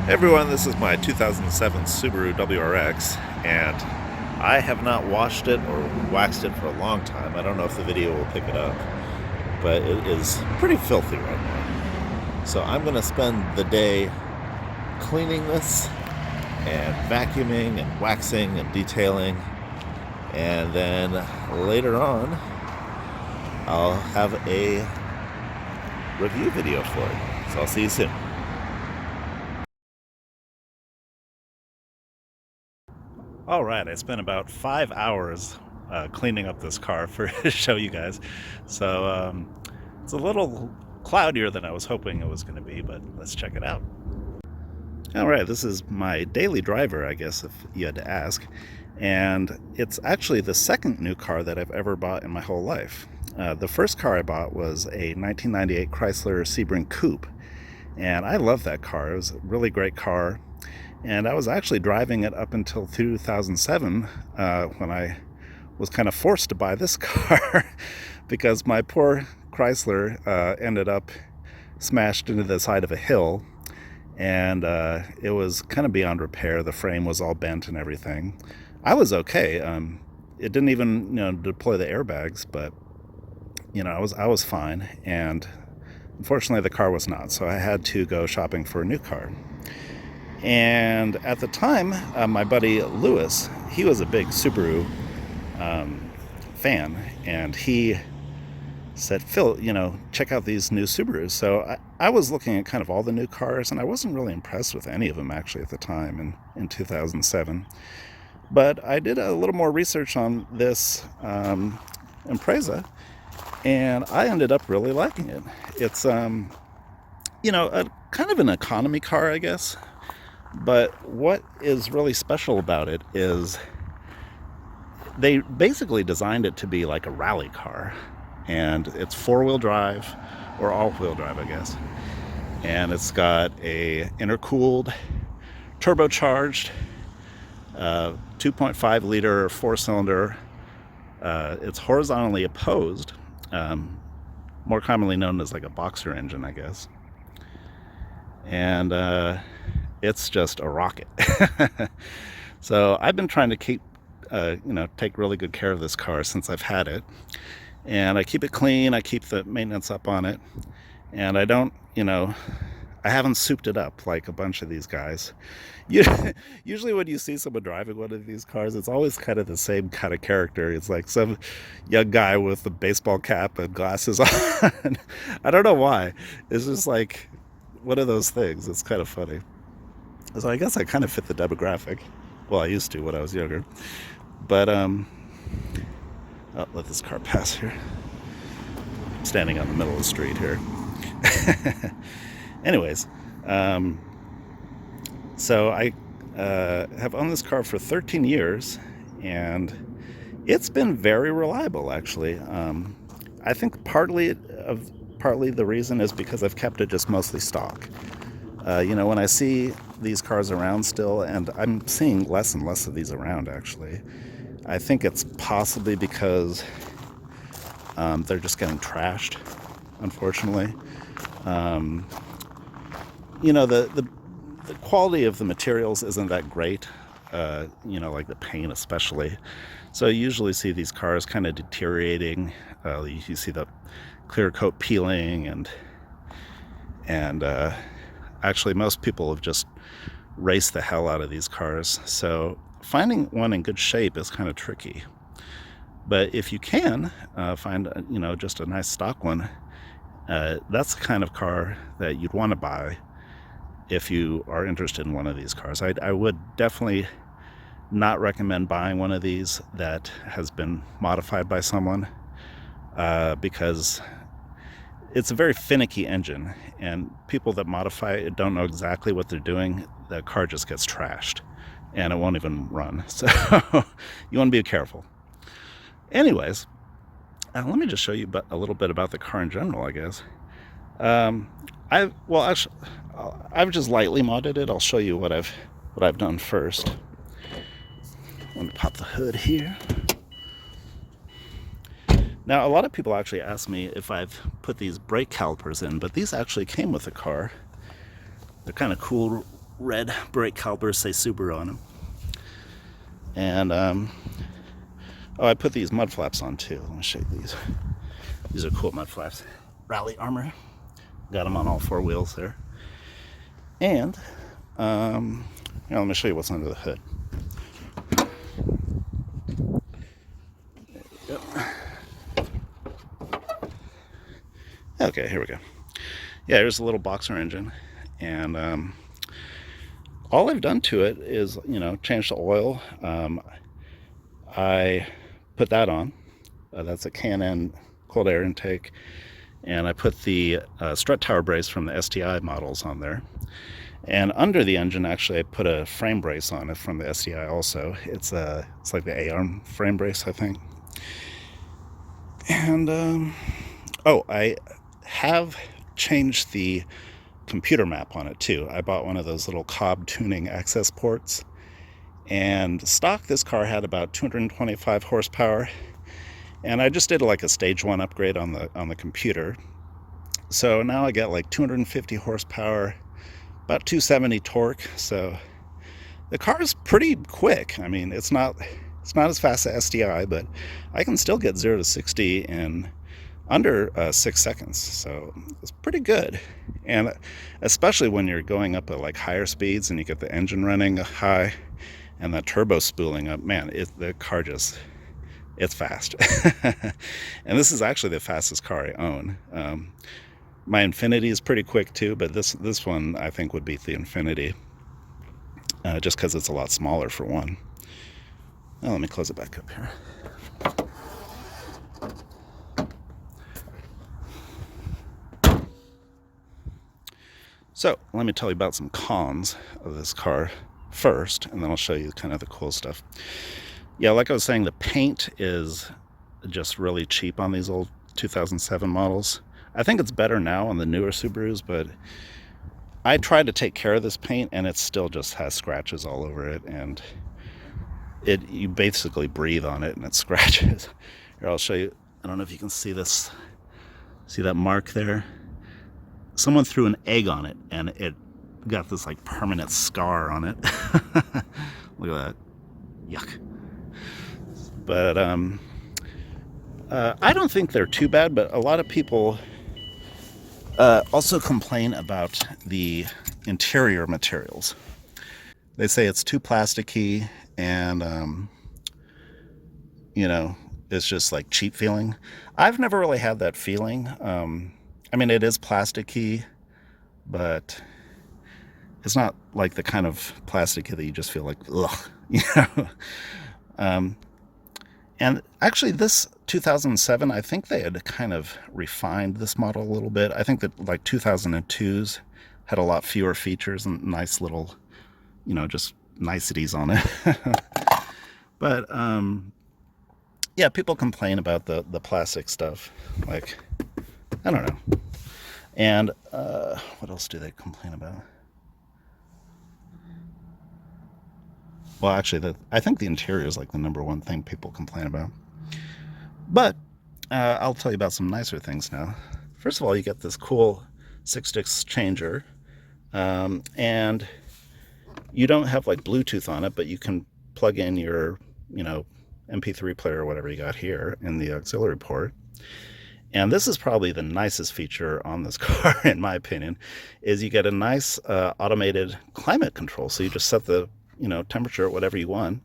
Hey everyone, this is my 2007 Subaru WRX, and I have not washed it or waxed it for a long time. I don't know if the video will pick it up, but it is pretty filthy right now. So I'm going to spend the day cleaning this and vacuuming and waxing and detailing, and then later on I'll have a review video for it. So I'll see you soon. All right, I spent about 5 hours cleaning up this car to show you guys. So it's a little cloudier than I was hoping it was going to be, but let's check it out. All right, this is my daily driver, I guess, if you had to ask. And it's actually the second new car that I've ever bought in my whole life. The first car I bought was a 1998 Chrysler Sebring Coupe. And I love that car. It was a really great car. And I was actually driving it up until 2007 when I was kind of forced to buy this car because my poor Chrysler ended up smashed into the side of a hill, and it was kind of beyond repair. The frame was all bent and everything. I was okay. It didn't even deploy the airbags, but I was fine. And unfortunately, the car was not. So I had to go shopping for a new car. And at the time, my buddy Lewis, he was a big Subaru fan, and he said, Phil, check out these new Subarus. So I was looking at kind of all the new cars, and I wasn't really impressed with any of them actually at the time in 2007. But I did a little more research on this Impreza, and I ended up really liking it. It's, a kind of an economy car, I guess. But what is really special about it is they basically designed it to be like a rally car. And it's four-wheel drive, or all-wheel drive, I guess. And it's got a intercooled, turbocharged, 2.5 liter four-cylinder. It's horizontally opposed, more commonly known as like a boxer engine, I guess. And it's just a rocket. So I've been trying to keep, take really good care of this car since I've had it. And I keep it clean, I keep the maintenance up on it. And I don't, I haven't souped it up like a bunch of these guys. Usually when you see someone driving one of these cars, it's always kind of the same kind of character. It's like some young guy with a baseball cap and glasses on. I don't know why. It's just like one of those things. It's kind of funny. So I guess I kind of fit the demographic. Well, I used to when I was younger. But, oh, let this car pass here. I'm standing on the middle of the street here. Anyways, so I have owned this car for 13 years, and it's been very reliable, actually. I think partly the reason is because I've kept it just mostly stock. When I see these cars around still, and I'm seeing less and less of these around, actually, I think it's possibly because they're just getting trashed, unfortunately. The quality of the materials isn't that great, like the paint especially. So you usually see these cars kind of deteriorating. You see the clear coat peeling, and actually most people have just raced the hell out of these cars. So finding one in good shape is kind of tricky. But if you can find, just a nice stock one, that's the kind of car that you'd want to buy if you are interested in one of these cars. I would definitely not recommend buying one of these that has been modified by someone because it's a very finicky engine, and people that modify it don't know exactly what they're doing. The car just gets trashed, and it won't even run. So you want to be careful. Anyways, let me just show you a little bit about the car in general, I guess. I've just lightly modded it. I'll show you what I've done first. Let me pop the hood here. Now, a lot of people actually ask me if I've put these brake calipers in, but these actually came with the car. They're kind of cool red brake calipers say Subaru on them. And, oh, I put these mud flaps on too. Let me show you these. These are cool mud flaps. Rally armor. Got them on all four wheels there. And, let me show you what's under the hood. Yep. Okay, here we go. Yeah, here's a little boxer engine. And, all I've done to it is, change the oil. I put that on. That's a Can-Am cold air intake. And I put the strut tower brace from the STI models on there. And under the engine, actually, I put a frame brace on it from the STI also. It's like the A-arm frame brace, I think. And, I have changed the computer map on it too. I bought one of those little Cobb tuning access ports. And stock, this car had about 225 horsepower. And I just did like a stage 1 upgrade on the computer. So now I get like 250 horsepower, about 270 torque. So the car is pretty quick. I mean, it's not as fast as STI, but I can still get 0 to 60 in under 6 seconds. So it's pretty good. And especially when you're going up at like higher speeds and you get the engine running high and that turbo spooling up, man, the car just, it's fast. And this is actually the fastest car I own. My Infiniti is pretty quick too, but this one I think would beat the Infiniti, just because it's a lot smaller for one. Now let me close it back up here. So let me tell you about some cons of this car first, and then I'll show you kind of the cool stuff. Yeah, like I was saying, the paint is just really cheap on these old 2007 models. I think it's better now on the newer Subarus, but I tried to take care of this paint and it still just has scratches all over it, and you basically breathe on it and it scratches. Here, I'll show you. I don't know if you can see this. See that mark there? Someone threw an egg on it and it got this like permanent scar on it. Look at that. Yuck. But I don't think they're too bad, but a lot of people also complain about the interior materials. They say it's too plasticky and, it's just like cheap feeling. I've never really had that feeling. I mean, it is plasticky, but it's not like the kind of plastic that you just feel like, ugh, And actually, this 2007, I think they had kind of refined this model a little bit. I think that like 2002s had a lot fewer features and nice little, just niceties on it. But, yeah, people complain about the plastic stuff. Like, I don't know. And what else do they complain about? Well, actually, I think the interior is like the number one thing people complain about. But I'll tell you about some nicer things now. First of all, you get this cool 6-sticks changer. And you don't have like Bluetooth on it, but you can plug in your, MP3 player or whatever you got here in the auxiliary port. And this is probably the nicest feature on this car, in my opinion, is you get a nice automated climate control. So you just set the temperature at whatever you want,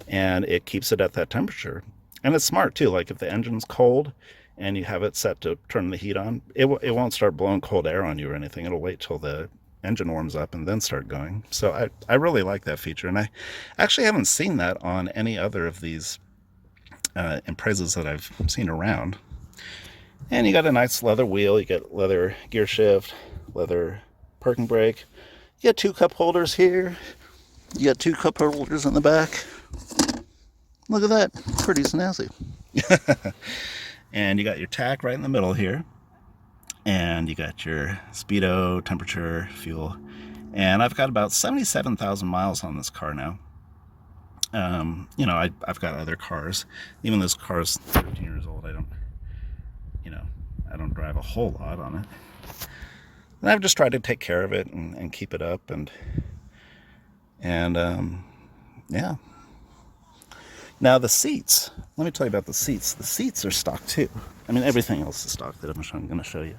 and it keeps it at that temperature. And it's smart too. Like if the engine's cold and you have it set to turn the heat on, it won't start blowing cold air on you or anything. It'll wait till the engine warms up and then start going. So I really like that feature, and I actually haven't seen that on any other of these Imprezas that I've seen around. And you got a nice leather wheel, you got leather gear shift, leather parking brake. You got 2 cup holders here. You got 2 cup holders in the back. Look at that, pretty snazzy. And you got your tack right in the middle here. And you got your speedo, temperature, fuel. And I've got about 77,000 miles on this car now. I've got other cars. Even this car is 13 years old. I don't drive a whole lot on it. And I've just tried to take care of it and keep it up. And And yeah. Now the seats, let me tell you about the seats. The seats are stock too. I mean, everything else is stock that I'm going to show you.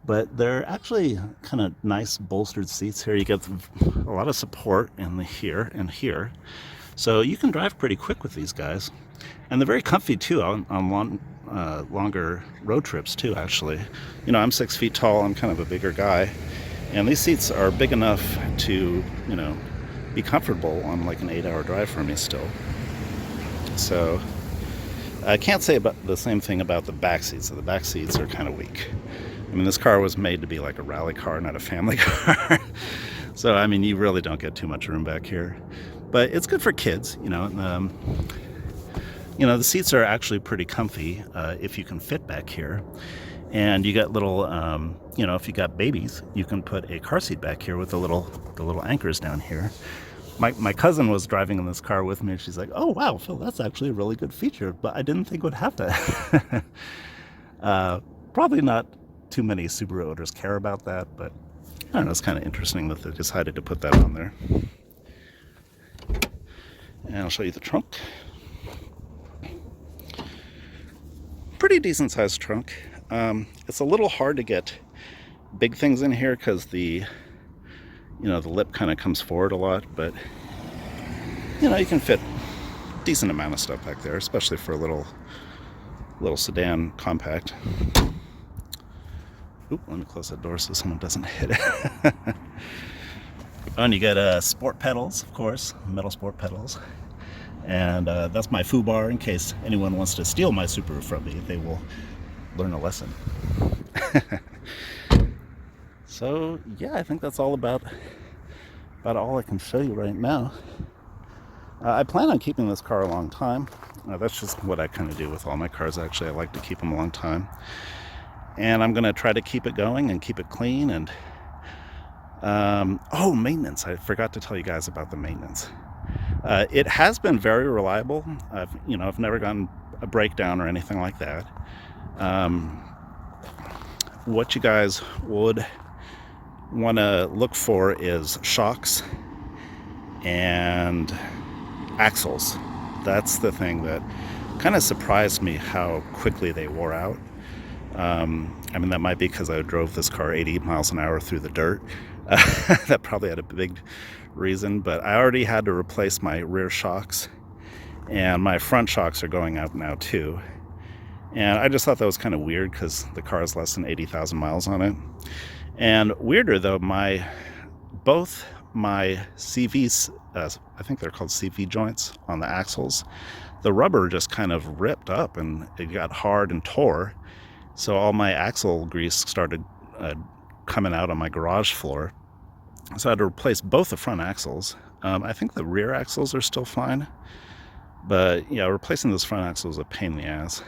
But they're actually kind of nice bolstered seats here. You get a lot of support in the here and here. So you can drive pretty quick with these guys. And they're very comfy too on longer road trips too, actually. You know, I'm 6 feet tall, I'm kind of a bigger guy. And these seats are big enough to, you know, be comfortable on like an 8-hour drive for me still. So I can't say about the same thing about the back seats. So the back seats are kind of weak. I mean, this car was made to be like a rally car, not a family car. So, I mean, you really don't get too much room back here. But it's good for kids, you know. You know, the seats are actually pretty comfy if you can fit back here. And you got little, you know, if you got babies, you can put a car seat back here with the little anchors down here. My cousin was driving in this car with me, and she's like, "Oh wow, Phil, that's actually a really good feature, but I didn't think it would have that." Probably not too many Subaru owners care about that, but I don't know, it's kind of interesting that they decided to put that on there. And I'll show you the trunk. Pretty decent sized trunk. It's a little hard to get big things in here because the lip kind of comes forward a lot, but you know, you can fit a decent amount of stuff back there, especially for a little sedan compact. Oop, let me close that door so someone doesn't hit it. And you got sport pedals, of course, metal sport pedals. And that's my foo bar in case anyone wants to steal my Subaru from me. They will learn a lesson. So yeah, I think that's all about all I can show you right now. I plan on keeping this car a long time. That's just what I kind of do with all my cars, actually. I like to keep them a long time. And I'm going to try to keep it going and keep it clean. And maintenance. I forgot to tell you guys about the maintenance. It has been very reliable. I've never gotten a breakdown or anything like that. What you guys would want to look for is shocks and axles. That's the thing that kind of surprised me, how quickly they wore out. I mean, that might be because I drove this car 80 miles an hour through the dirt. That probably had a big reason, but I already had to replace my rear shocks, and my front shocks are going out now too. And I just thought that was kind of weird because the car has less than 80,000 miles on it. And weirder though, both my CVs, I think they're called CV joints on the axles, the rubber just kind of ripped up and it got hard and tore. So all my axle grease started coming out on my garage floor. So I had to replace both the front axles. I think the rear axles are still fine, but yeah, replacing those front axles is a pain in the ass.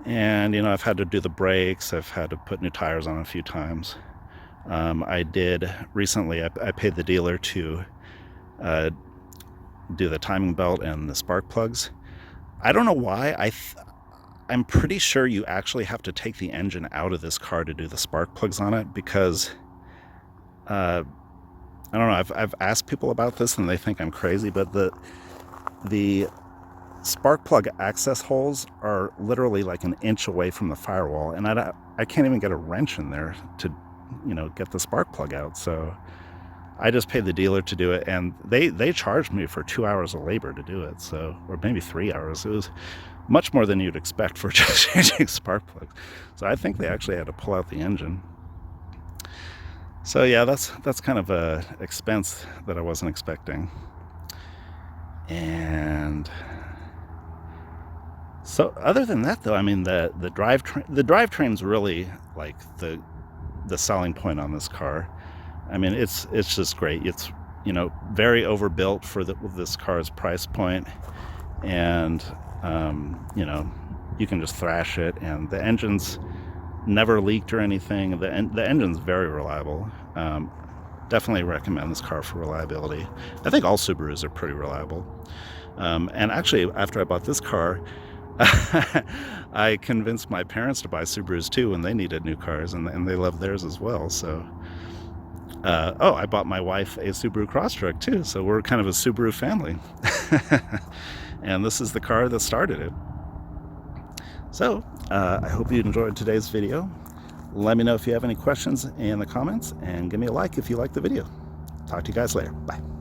And you know, I've had to do the brakes, I've had to put new tires on a few times. I did recently, I paid the dealer to do the timing belt and the spark plugs. I don't know why. I'm pretty sure you actually have to take the engine out of this car to do the spark plugs on it, because I don't know, I've asked people about this and they think I'm crazy, but the spark plug access holes are literally like an inch away from the firewall, and I can't even get a wrench in there to, you know, get the spark plug out. So I just paid the dealer to do it, and they charged me for 2 hours of labor to do it, so, or maybe 3 hours. It was much more than you'd expect for just changing spark plugs. So I think they actually had to pull out the engine. So yeah, that's kind of a expense that I wasn't expecting. And so other than that though, I mean, the drivetrain's really like the selling point on this car. I mean, it's just great. It's, you know, very overbuilt for this car's price point, and you know, you can just thrash it, and the engine's never leaked or anything. The engine's very reliable. Definitely recommend this car for reliability. I think all Subarus are pretty reliable. And actually, after I bought this car, I convinced my parents to buy Subarus too when they needed new cars, and they love theirs as well. So Oh, I bought my wife a Subaru Crosstrek too, so we're kind of a Subaru family. And this is the car that started it. So, I hope you enjoyed today's video. Let me know if you have any questions in the comments, and give me a like if you like the video. Talk to you guys later. Bye.